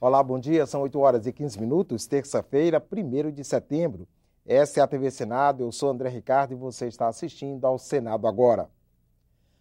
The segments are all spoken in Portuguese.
Olá, bom dia. São 8h15, terça-feira, 1º de setembro. Essa é a TV Senado, eu sou André Ricardo e você está assistindo ao Senado Agora.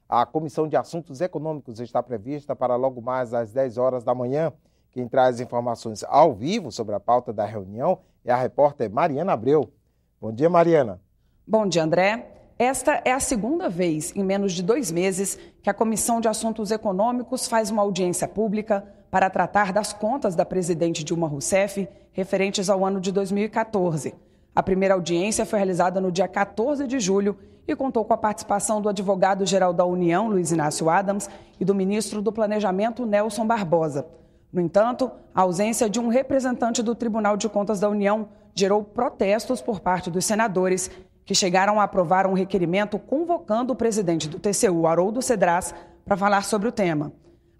A Comissão de Assuntos Econômicos está prevista para logo mais às 10 horas da manhã. Quem traz informações ao vivo sobre a pauta da reunião é a repórter Mariana Abreu. Bom dia, Mariana. Bom dia, André. Esta é a segunda vez em menos de 2 meses que a Comissão de Assuntos Econômicos faz uma audiência pública para tratar das contas da presidente Dilma Rousseff referentes ao ano de 2014. A primeira audiência foi realizada no dia 14 de julho e contou com a participação do advogado-geral da União, Luiz Inácio Adams, e do ministro do Planejamento, Nelson Barbosa. No entanto, a ausência de um representante do Tribunal de Contas da União gerou protestos por parte dos senadores, que chegaram a aprovar um requerimento convocando o presidente do TCU, Haroldo Cedras, para falar sobre o tema.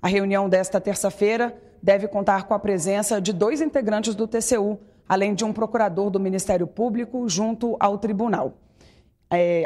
A reunião desta terça-feira deve contar com a presença de 2 integrantes do TCU, além de um procurador do Ministério Público junto ao tribunal.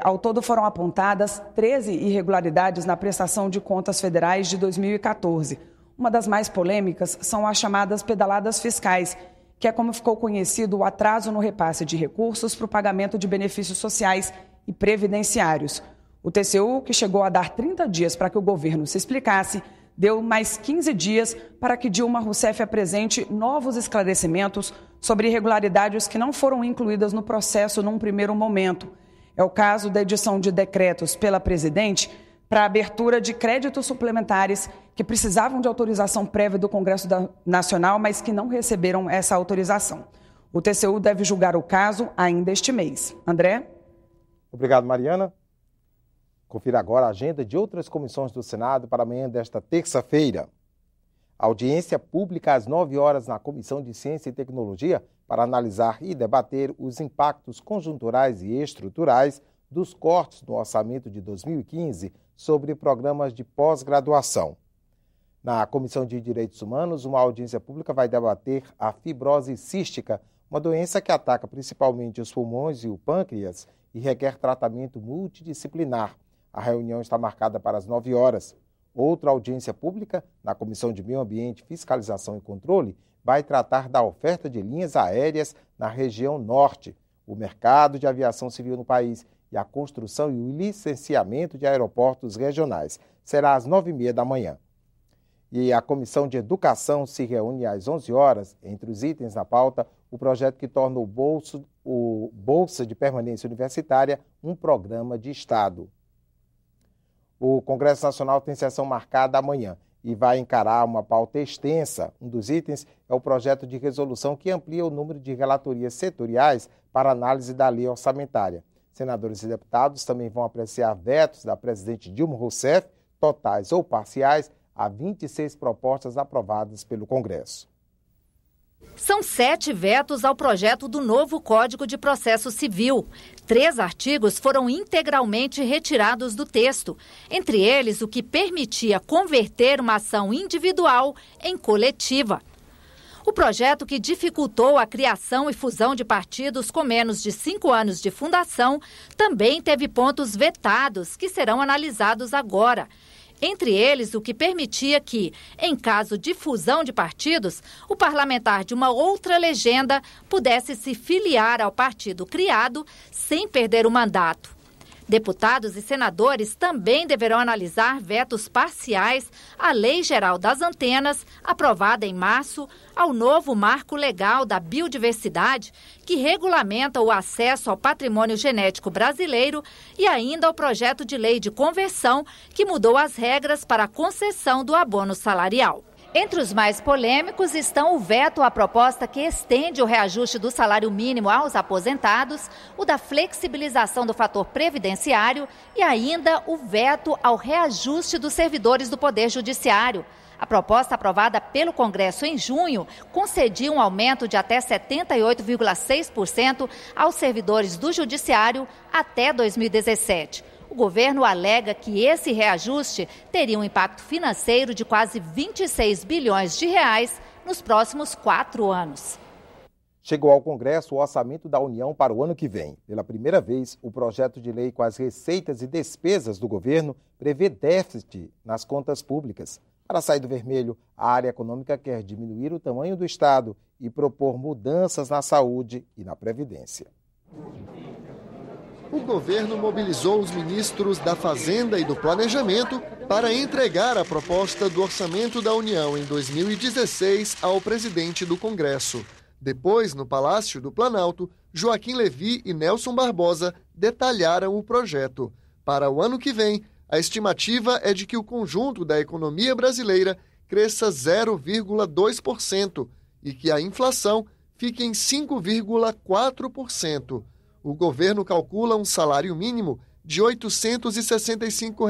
Ao todo foram apontadas 13 irregularidades na prestação de contas federais de 2014. Uma das mais polêmicas são as chamadas pedaladas fiscais, que é como ficou conhecido o atraso no repasse de recursos para o pagamento de benefícios sociais e previdenciários. O TCU, que chegou a dar 30 dias para que o governo se explicasse, deu mais 15 dias para que Dilma Rousseff apresente novos esclarecimentos sobre irregularidades que não foram incluídas no processo num primeiro momento. É o caso da edição de decretos pela presidente para a abertura de créditos suplementares que precisavam de autorização prévia do Congresso Nacional, mas que não receberam essa autorização. O TCU deve julgar o caso ainda este mês. André? Obrigado, Mariana. Confira agora a agenda de outras comissões do Senado para amanhã desta terça-feira. Audiência pública às 9 horas na Comissão de Ciência e Tecnologia para analisar e debater os impactos conjunturais e estruturais dos cortes no orçamento de 2015 sobre programas de pós-graduação. Na Comissão de Direitos Humanos, uma audiência pública vai debater a fibrose cística, uma doença que ataca principalmente os pulmões e o pâncreas e requer tratamento multidisciplinar. A reunião está marcada para as 9 horas. Outra audiência pública, na Comissão de Meio Ambiente, Fiscalização e Controle, vai tratar da oferta de linhas aéreas na região norte, o mercado de aviação civil no país e a construção e o licenciamento de aeroportos regionais. Será às 9h30 da manhã. E a Comissão de Educação se reúne às 11 horas. Entre os itens na pauta, o projeto que torna o Bolsa de Permanência Universitária um programa de Estado. O Congresso Nacional tem sessão marcada amanhã e vai encarar uma pauta extensa. Um dos itens é o projeto de resolução que amplia o número de relatorias setoriais para análise da lei orçamentária. Senadores e deputados também vão apreciar vetos da presidente Dilma Rousseff, totais ou parciais, a 26 propostas aprovadas pelo Congresso. São 7 vetos ao projeto do novo Código de Processo Civil. 3 artigos foram integralmente retirados do texto, entre eles o que permitia converter uma ação individual em coletiva. O projeto que dificultou a criação e fusão de partidos com menos de 5 anos de fundação também teve pontos vetados que serão analisados agora. Entre eles, o que permitia que, em caso de fusão de partidos, o parlamentar de uma outra legenda pudesse se filiar ao partido criado sem perder o mandato. Deputados e senadores também deverão analisar vetos parciais à Lei Geral das Antenas, aprovada em março, ao novo Marco Legal da Biodiversidade, que regulamenta o acesso ao patrimônio genético brasileiro, e ainda ao projeto de lei de conversão, que mudou as regras para a concessão do abono salarial. Entre os mais polêmicos estão o veto à proposta que estende o reajuste do salário mínimo aos aposentados, o da flexibilização do fator previdenciário e ainda o veto ao reajuste dos servidores do Poder Judiciário. A proposta aprovada pelo Congresso em junho concedia um aumento de até 78,6% aos servidores do Judiciário até 2017. O governo alega que esse reajuste teria um impacto financeiro de quase 26 bilhões de reais nos próximos 4 anos. Chegou ao Congresso o orçamento da União para o ano que vem. Pela primeira vez, o projeto de lei com as receitas e despesas do governo prevê déficit nas contas públicas. Para sair do vermelho, a área econômica quer diminuir o tamanho do Estado e propor mudanças na saúde e na Previdência. O governo mobilizou os ministros da Fazenda e do Planejamento para entregar a proposta do Orçamento da União em 2016 ao presidente do Congresso. Depois, no Palácio do Planalto, Joaquim Levy e Nelson Barbosa detalharam o projeto. Para o ano que vem, a estimativa é de que o conjunto da economia brasileira cresça 0,2% e que a inflação fique em 5,4%. O governo calcula um salário mínimo de R$ 865,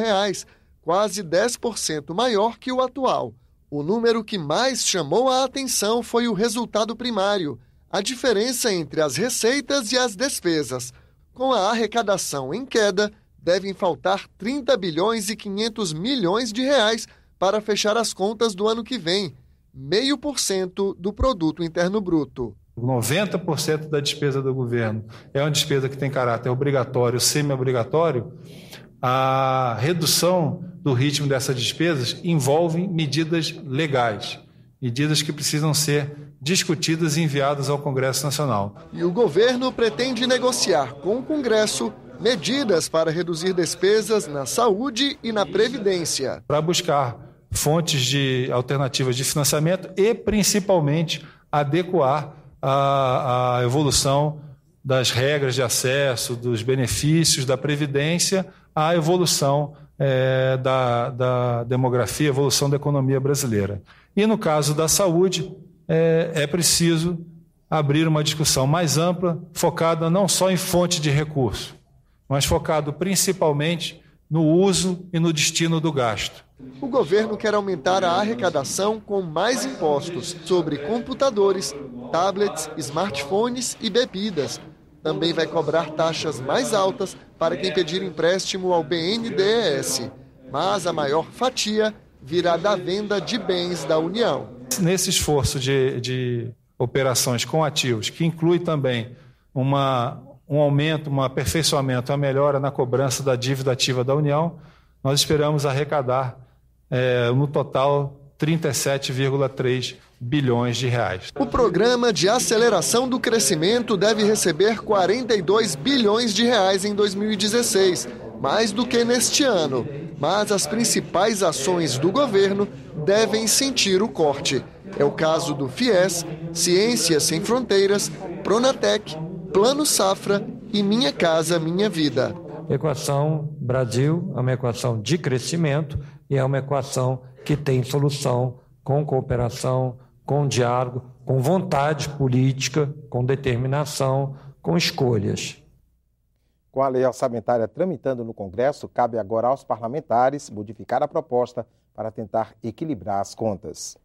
quase 10% maior que o atual. O número que mais chamou a atenção foi o resultado primário, a diferença entre as receitas e as despesas. Com a arrecadação em queda, devem faltar 30 bilhões e 500 milhões de reais para fechar as contas do ano que vem, 0,5% do produto interno bruto. 90% da despesa do governo é uma despesa que tem caráter obrigatório, semi-obrigatório. A redução do ritmo dessas despesas envolve medidas legais, medidas que precisam ser discutidas e enviadas ao Congresso Nacional. E o governo pretende negociar com o Congresso medidas para reduzir despesas na saúde e na Previdência. Para buscar fontes de alternativas de financiamento e, principalmente, adequar a evolução das regras de acesso, dos benefícios da Previdência à evolução da demografia, evolução da economia brasileira. E no caso da saúde, é preciso abrir uma discussão mais ampla, focada não só em fonte de recurso, mas focado principalmente no uso e no destino do gasto. O governo quer aumentar a arrecadação com mais impostos sobre computadores, tablets, smartphones e bebidas. Também vai cobrar taxas mais altas para quem pedir empréstimo ao BNDES. Mas a maior fatia virá da venda de bens da União. Nesse esforço de operações com ativos, que inclui também um aumento, um aperfeiçoamento, a melhora na cobrança da dívida ativa da União, nós esperamos arrecadar, no total, 37,3 bilhões de reais. O programa de aceleração do crescimento deve receber 42 bilhões de reais em 2016, mais do que neste ano. Mas as principais ações do governo devem sentir o corte. É o caso do FIES, Ciências Sem Fronteiras, Pronatec, Plano Safra e Minha Casa Minha Vida. A equação Brasil é uma equação de crescimento e é uma equação que tem solução com cooperação, com diálogo, com vontade política, com determinação, com escolhas. Com a lei orçamentária tramitando no Congresso, cabe agora aos parlamentares modificar a proposta para tentar equilibrar as contas.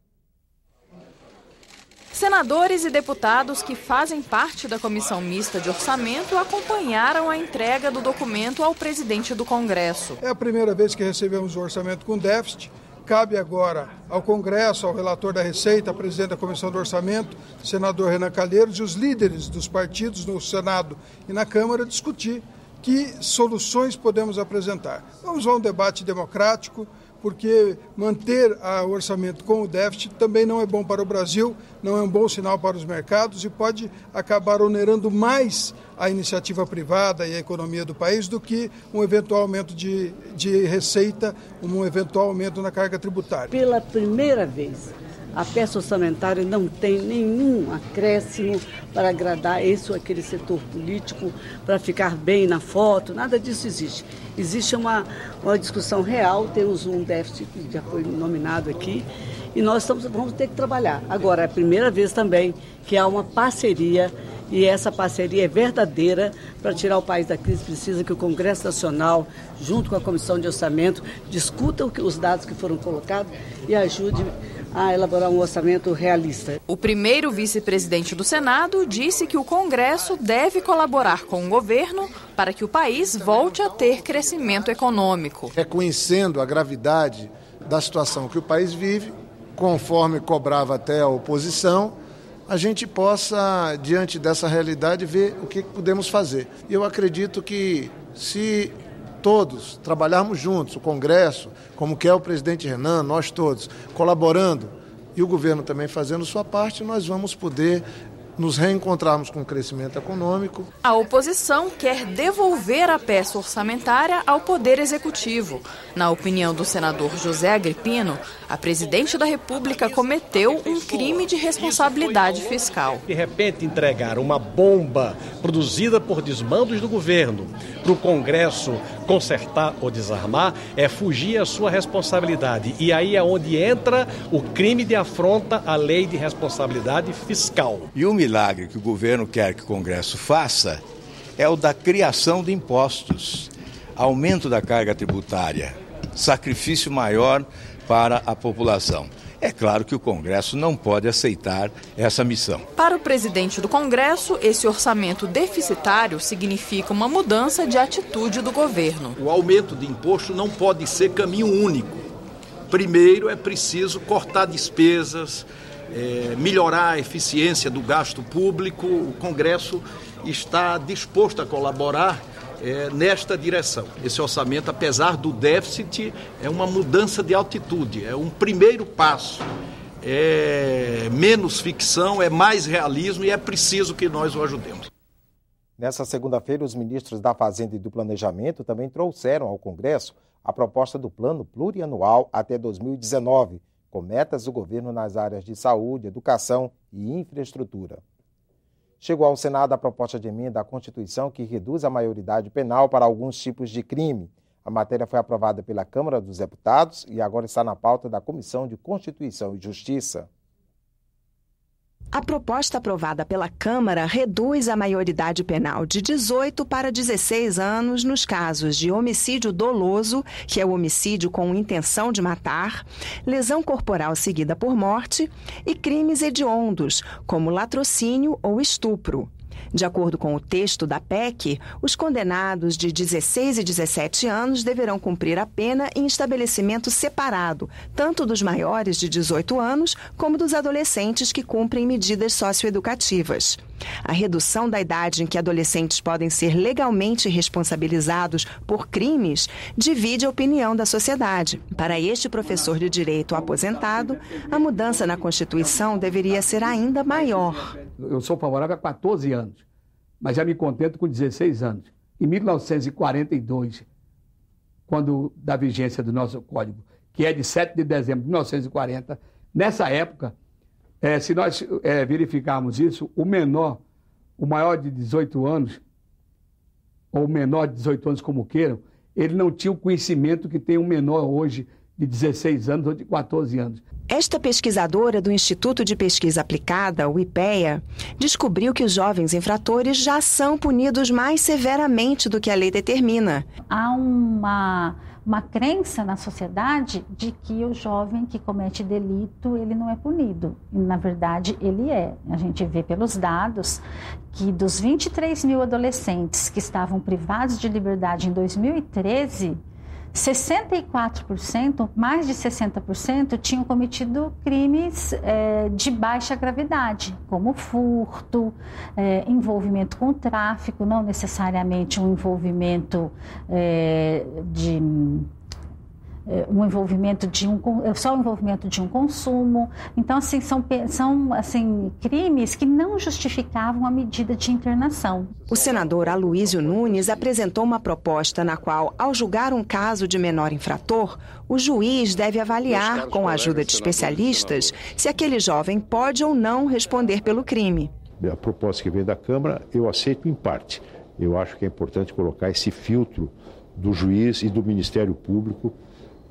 Senadores e deputados que fazem parte da Comissão Mista de Orçamento acompanharam a entrega do documento ao presidente do Congresso. É a primeira vez que recebemos o orçamento com déficit. Cabe agora ao Congresso, ao relator da Receita, ao presidente da Comissão do Orçamento, senador Renan Calheiros, e os líderes dos partidos no Senado e na Câmara discutir que soluções podemos apresentar. Vamos a um debate democrático, porque manter o orçamento com o déficit também não é bom para o Brasil, não é um bom sinal para os mercados e pode acabar onerando mais a iniciativa privada e a economia do país do que um eventual aumento de receita, um eventual aumento na carga tributária. Pela primeira vez, a peça orçamentária não tem nenhum acréscimo para agradar esse ou aquele setor político, para ficar bem na foto, nada disso existe. Existe uma discussão real, temos um déficit que já foi nominado aqui, e nós vamos ter que trabalhar. Agora, é a primeira vez também que há uma parceria, e essa parceria é verdadeira para tirar o país da crise. Precisa que o Congresso Nacional, junto com a Comissão de Orçamento, discuta os dados que foram colocados e ajude a elaborar um orçamento realista. O primeiro vice-presidente do Senado disse que o Congresso deve colaborar com o governo para que o país volte a ter crescimento econômico. Reconhecendo a gravidade da situação que o país vive, conforme cobrava até a oposição, a gente possa, diante dessa realidade, ver o que podemos fazer. Eu acredito que, se todos trabalharmos juntos, o Congresso, como quer o presidente Renan, nós todos, colaborando, e o governo também fazendo sua parte, nós vamos poder nos reencontrarmos com o crescimento econômico. A oposição quer devolver a peça orçamentária ao Poder Executivo. Na opinião do senador José Agripino, a presidente da República cometeu um crime de responsabilidade fiscal. De repente, entregar uma bomba produzida por desmandos do governo para o Congresso consertar ou desarmar é fugir à sua responsabilidade. E aí é onde entra o crime de afronta à lei de responsabilidade fiscal. E o milagre que o governo quer que o Congresso faça é o da criação de impostos, aumento da carga tributária, sacrifício maior para a população. É claro que o Congresso não pode aceitar essa missão. Para o presidente do Congresso, esse orçamento deficitário significa uma mudança de atitude do governo. O aumento de imposto não pode ser caminho único. Primeiro é preciso cortar despesas, melhorar a eficiência do gasto público. O Congresso está disposto a colaborar nesta direção. Esse orçamento, apesar do déficit, é uma mudança de altitude, é um primeiro passo. É menos ficção, é mais realismo e é preciso que nós o ajudemos. Nessa segunda-feira, os ministros da Fazenda e do Planejamento também trouxeram ao Congresso a proposta do Plano Plurianual até 2019, com metas do governo nas áreas de saúde, educação e infraestrutura. Chegou ao Senado a proposta de emenda à Constituição que reduz a maioridade penal para alguns tipos de crime. A matéria foi aprovada pela Câmara dos Deputados e agora está na pauta da Comissão de Constituição e Justiça. A proposta aprovada pela Câmara reduz a maioridade penal de 18 para 16 anos nos casos de homicídio doloso, que é o homicídio com intenção de matar, lesão corporal seguida por morte e crimes hediondos, como latrocínio ou estupro. De acordo com o texto da PEC, os condenados de 16 e 17 anos deverão cumprir a pena em estabelecimento separado, tanto dos maiores de 18 anos como dos adolescentes que cumprem medidas socioeducativas. A redução da idade em que adolescentes podem ser legalmente responsabilizados por crimes divide a opinião da sociedade. Para este professor de direito aposentado, a mudança na Constituição deveria ser ainda maior. Eu sou favorável a 14 anos, mas já me contento com 16 anos. Em 1942, quando da vigência do nosso Código, que é de 7 de dezembro de 1940, nessa época, se nós verificarmos isso, o maior de 18 anos, ou o menor de 18 anos, como queiram, ele não tinha o conhecimento que tem um menor hoje de 16 anos ou de 14 anos. Esta pesquisadora do Instituto de Pesquisa Aplicada, o IPEA, descobriu que os jovens infratores já são punidos mais severamente do que a lei determina. Há uma crença na sociedade de que o jovem que comete delito, ele não é punido. E, na verdade, ele é. A gente vê pelos dados que dos 23 mil adolescentes que estavam privados de liberdade em 2013, 64%, mais de 60%, tinham cometido crimes de baixa gravidade, como furto, envolvimento com tráfico, não necessariamente um envolvimento só o envolvimento de um consumo. Então, assim, são crimes que não justificavam a medida de internação. O senador Aloysio Nunes apresentou uma proposta na qual, ao julgar um caso de menor infrator, o juiz deve avaliar, com a ajuda de especialistas, se aquele jovem pode ou não responder pelo crime. A proposta que vem da Câmara, eu aceito em parte. Eu acho que é importante colocar esse filtro do juiz e do Ministério Público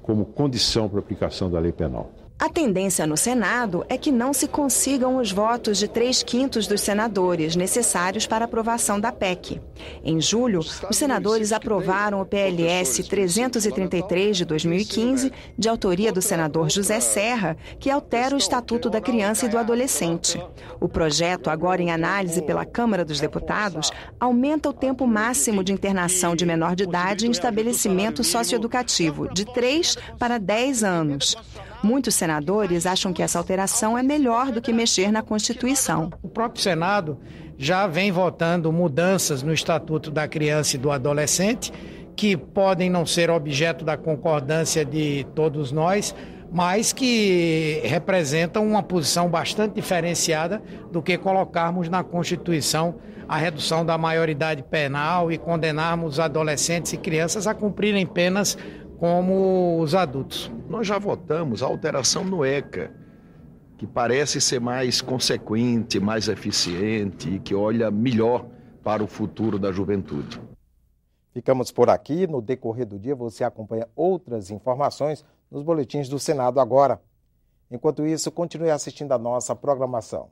como condição para a aplicação da lei penal. A tendência no Senado é que não se consigam os votos de 3/5 dos senadores necessários para a aprovação da PEC. Em julho, os senadores aprovaram o PLS 333 de 2015, de autoria do senador José Serra, que altera o Estatuto da Criança e do Adolescente. O projeto, agora em análise pela Câmara dos Deputados, aumenta o tempo máximo de internação de menor de idade em estabelecimento socioeducativo, de 3 para 10 anos. Muitos senadores acham que essa alteração é melhor do que mexer na Constituição. O próprio Senado já vem votando mudanças no Estatuto da Criança e do Adolescente, que podem não ser objeto da concordância de todos nós, mas que representam uma posição bastante diferenciada do que colocarmos na Constituição a redução da maioridade penal e condenarmos adolescentes e crianças a cumprirem penas como os adultos. Nós já votamos a alteração no ECA, que parece ser mais consequente, mais eficiente e que olha melhor para o futuro da juventude. Ficamos por aqui. No decorrer do dia você acompanha outras informações nos boletins do Senado agora. Enquanto isso, continue assistindo a nossa programação.